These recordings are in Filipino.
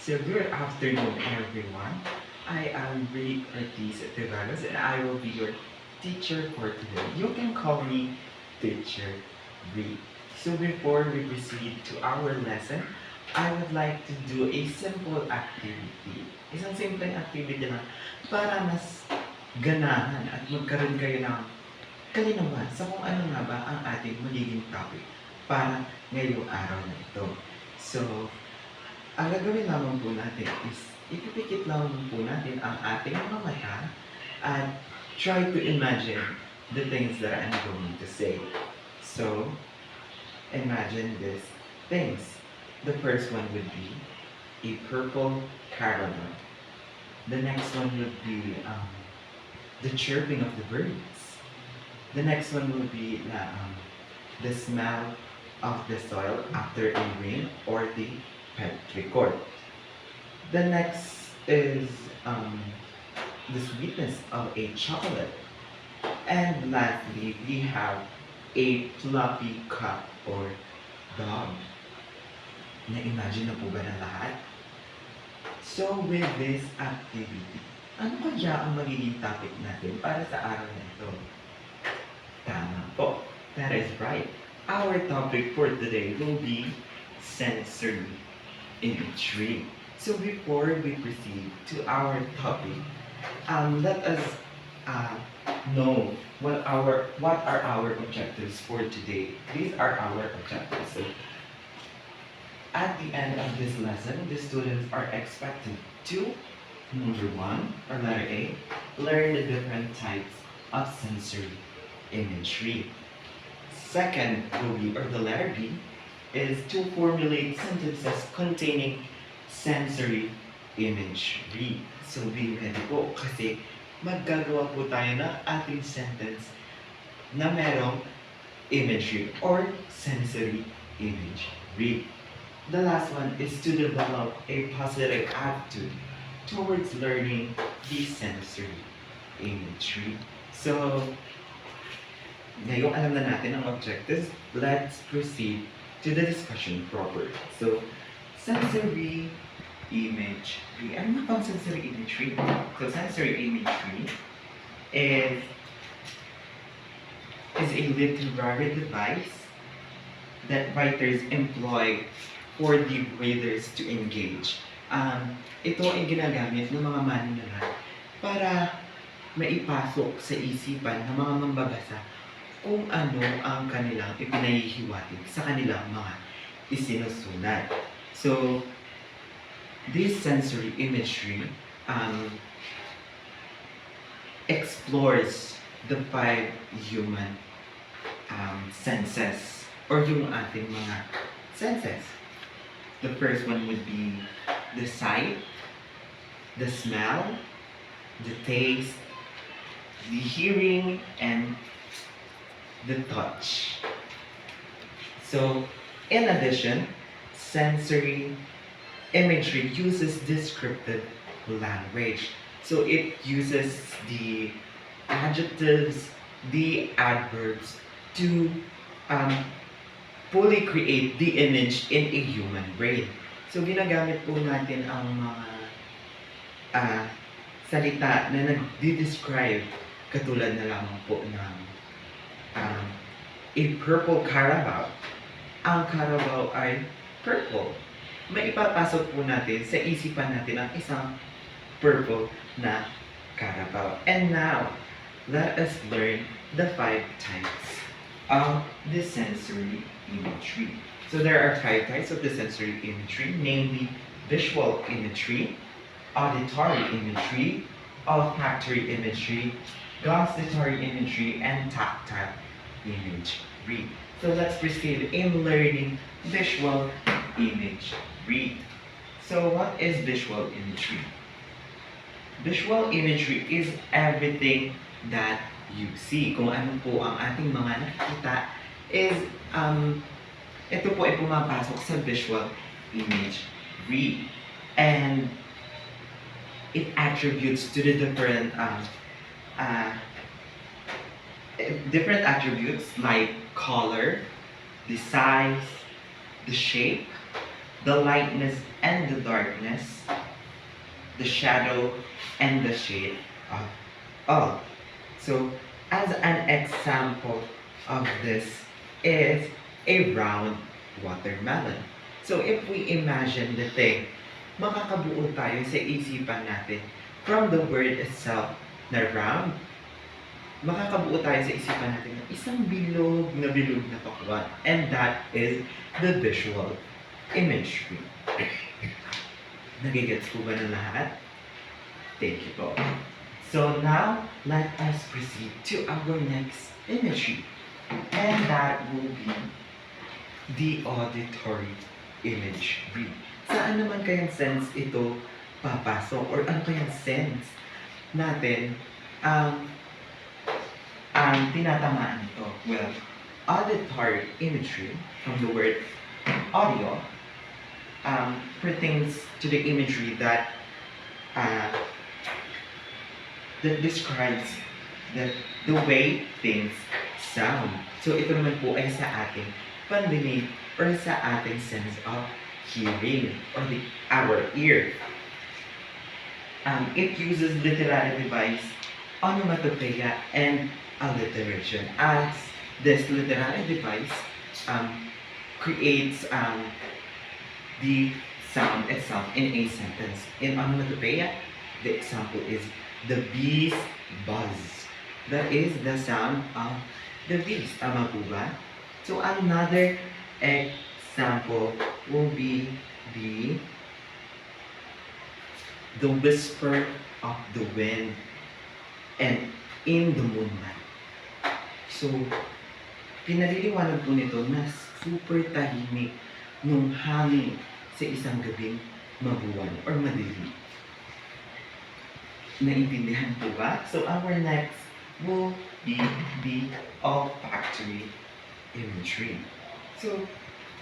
So good afternoon, everyone. I am Rick Ortiz Tevanos, and I will be your teacher for today. You can call me Teacher Rick. So before we proceed to our lesson, I would like to do a simple activity. Isang simpleng activity lang para mas ganahan at magkaroon kayo ng kalinawan sa kung ano nga ba ang ating magiging topic para ngayong araw na ito. So, ang gagawin lamang po natin is ipipikit lamang po natin ang ating mga mata at try to imagine the things that I'm going to say. So, imagine these things. The first one would be a purple caravan. The next one would be the chirping of the birds. The next one would be the smell of the soil after a rain or the petrichor. The next is the sweetness of a chocolate. And lastly, we have a fluffy cat or dog. Na-imagine na po ba ng lahat? So with this activity, ano kaya ang magiging topic natin para sa araw na ito? Tama po. That is right. Our topic for today will be sensory imagery. So before we proceed to our topic, let us know what are our objectives for today. These are our objectives. So at the end of this lesson, the students are expected to, number one, or letter A, learn the different types of sensory imagery. Second will be, or the letter B, is to formulate sentences containing sensory imagery. So be ready po kasi maggagawa po tayo ng ating sentence na merong imagery or sensory imagery. The last one is to develop a positive attitude towards learning the sensory imagery. So, ngayong alam na natin ang objectives, let's proceed to the discussion proper. So, sensory imagery. Ano na bang sensory imagery? So, sensory imagery is a literary device that writers employ for the readers to engage. Ito ay ginagamit ng mga manunulat para maipasok sa isipan ng mga mambabasa kung ano ang kanilang ipinahihiwatig sa kanilang mga isinusulat. So, this sensory imagery explores the five human senses or yung ating mga senses. The first one would be the sight, the smell, the taste, the hearing, and the touch. So, in addition, sensory imagery uses descriptive language. So, it uses the adjectives, the adverbs to fully create the image in a human brain. So, ginagamit po natin ang mga salita na nag-describe katulad na lamang po ng a purple Carabao. Ang Carabao ay purple. May ipapasok po natin sa isipan natin ang isang purple na Carabao. And now, let us learn the five types of the sensory imagery. So there are five types of the sensory imagery, namely visual imagery, auditory imagery, olfactory imagery, gustatory imagery, and tactile imagery. So let's proceed in learning visual imagery. So what is visual imagery? Visual imagery is everything that you see. Kung ano po ang ating mga nakikita is ito po ay pumapasok sa visual imagery. And it attributes to the different attributes like color, the size, the shape, the lightness and the darkness, the shadow and the shade of all. So, as an example of this is a round watermelon. So, if we imagine the thing, makakabuo tayo sa isipan natin from the word itself na round, makakabuo tayo sa isipan natin ng isang bilog na pakwan. And that is the visual imagery. Nagigets po ba ng lahat? Thank you po. So now, let us proceed to our next imagery. And that will be the auditory imagery. Saan naman kayang sense ito papasok? Or ano kayang sense natin ang tinatamaan nito? Well, auditory imagery, from the word audio, pertains to the imagery that describes the way things sound. So ito naman po ay sa ating pandinig or sa ating sense of hearing or our ear. It uses literary device, onomatopoeia, and alliteration, as this literary device creates the sound itself in a sentence. In onomatopoeia, the example is the bees buzz. That is the sound of the bees. Tama po ba? So another example will be the whisper of the wind and in the moonlight. So, pinaliliwanag po nito na super tahimik nung hangin sa isang gabing mabuwan or madilim. Naintindihan po ba? So our next will be the olfactory imagery. So,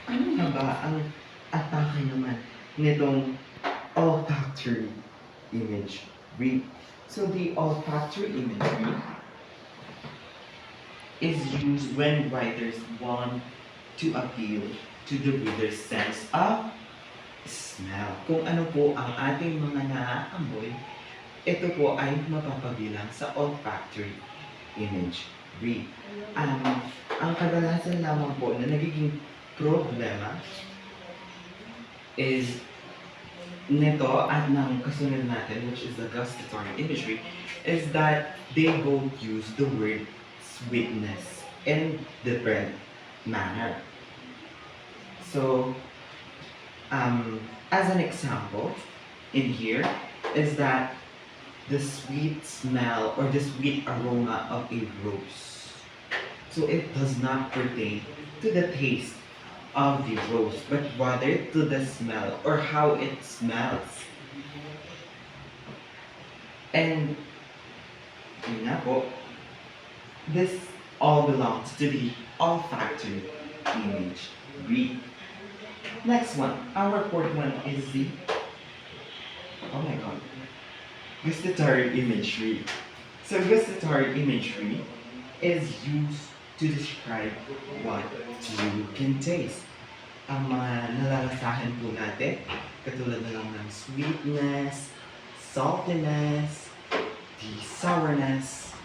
ano nga ba ang atake naman nitong olfactory imagery? So the olfactory imagery is used when writers want to appeal to the reader's sense of smell. Kung ano po ang ating mga naaamoy, ito po ay mapapabilang sa olfactory imagery. Ang kadalasan lamang po na nagiging problema is nito at ng kasunod natin, which is the gustatory imagery, is that they both use the word sweetness in different manner. So, as an example, in here is that the sweet smell or the sweet aroma of a rose. So it does not pertain to the taste of the rose, but rather to the smell or how it smells. And yun nga po, this all belongs to the olfactory imagery. Next one, our fourth one is the, oh my god, gustatory imagery. So gustatory imagery is used to describe what you can taste. Ang mga nalalasahan po natin, katulad na lang ng sweetness, saltiness, the sourness,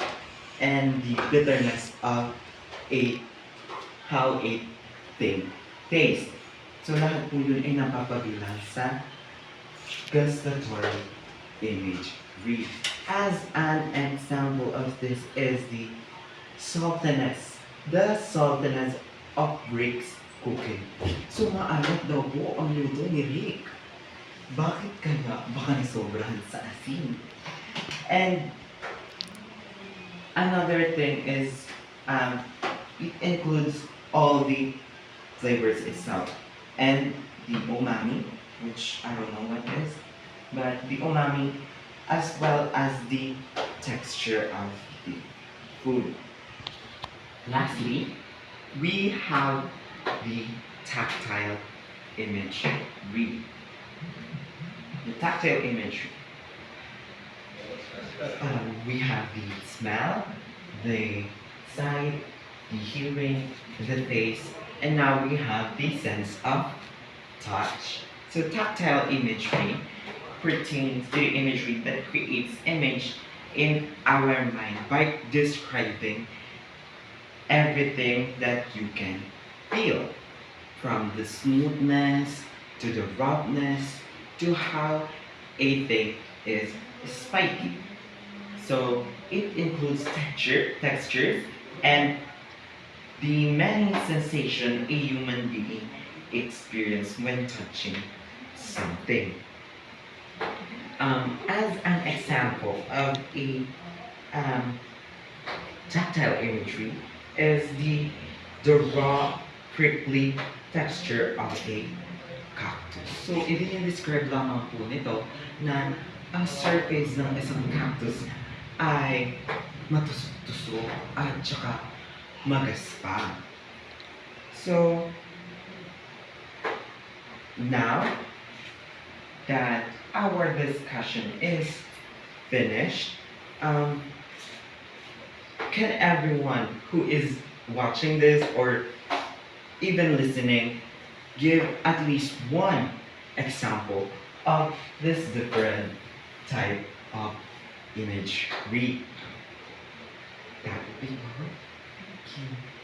and the bitterness of how a thing tastes. So lahat po yun ay napapabilang sa gustatory imagery. As an example of this is the saltiness. The saltiness of Rick's cooking. So maalat daw po ang luto ni Rick. Bakit kaya? Baka nasobrahan sa asin. And another thing is it includes all the flavors itself. And the umami, which I don't know what it is, but the umami as well as the texture of the food. Lastly, we have the tactile imagery. The tactile imagery. We have the smell, the sight, the hearing, the taste, and now we have the sense of touch. So tactile imagery pertains to the imagery that creates image in our mind by describing everything that you can feel, from the smoothness to the roughness to how a thing is spiky. So it includes textures, and the many sensations a human being experiences when touching something. As an example of a um, tactile imagery is the raw, prickly texture of a cactus. So, i-describe lamang po nito na ang surface ng isang cactus ay matusok-tusok at saka magaspang. So, now that our discussion is finished, um, can everyone who is watching this or even listening give at least one example of this different type of imagery? That would be all. Thank you.